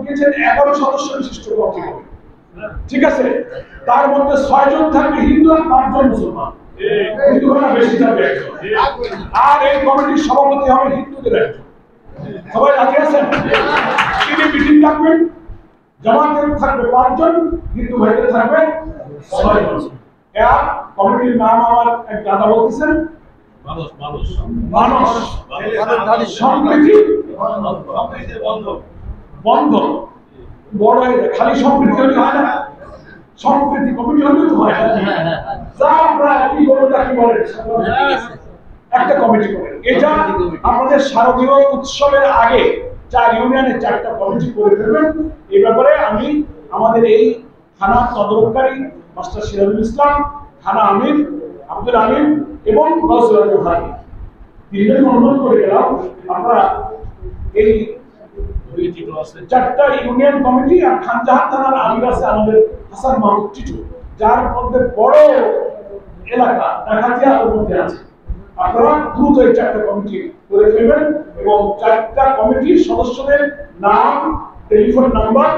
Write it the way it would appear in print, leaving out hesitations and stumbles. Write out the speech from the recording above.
দিয়েছেন 11 সদস্য বিশিষ্ট কমিটি হবে, ঠিক আছে? তার মধ্যে 6 জন থাকবে হিন্দু আর 5 জন মুসলমান, হিন্দুরা বেশি থাকবে একজন। আর এই কমিটির সভাপতি হবে হিন্দুদের একজন। সবাই রাজি আছেন? তিনি মিটিং রাখবেন, জামাতের থাকবে 5 জন, হিন্দু ভাইদের থাকবে 6 জন। এর কমিটির নাম আমার এক দাদা বলতেছেন, মানস সম্প্রীতি বন্ধ। বড় খালি সম্প্রীতি হলে হয় না, সম্প্রীতি কমিটি হলে তো হয়। যা আমরা কি বলবো কি বলেন, একটা কমিটি করেন। এটা আমাদের শারদীয় উৎসবের আগে 4 ইউনিয়নে 4টা কমিটি করে ফেলবেন। এই ব্যাপারে আমি আমাদের এই থানা তদন্তকারী মাস্টার সিরাজুল ইসলাম, থানা আমির আব্দুল আমিন এবং নজরুল ভাই তিনজন অনুরোধ করে গেলাম, আপনারা এই 4টা ইউনিয়ন কমিটি আর খানজাহান থানার আমির আছে আমাদের হাসান মাহমুদ টিটু, যার মধ্যে বড় এলাকা ডাকাতিয়া ওর মধ্যে আছে। আপনারা দ্রুত এই 4টা কমিটি করে ফেলবেন এবং 4টা কমিটির সদস্যদের নাম, টেলিফোন নাম্বার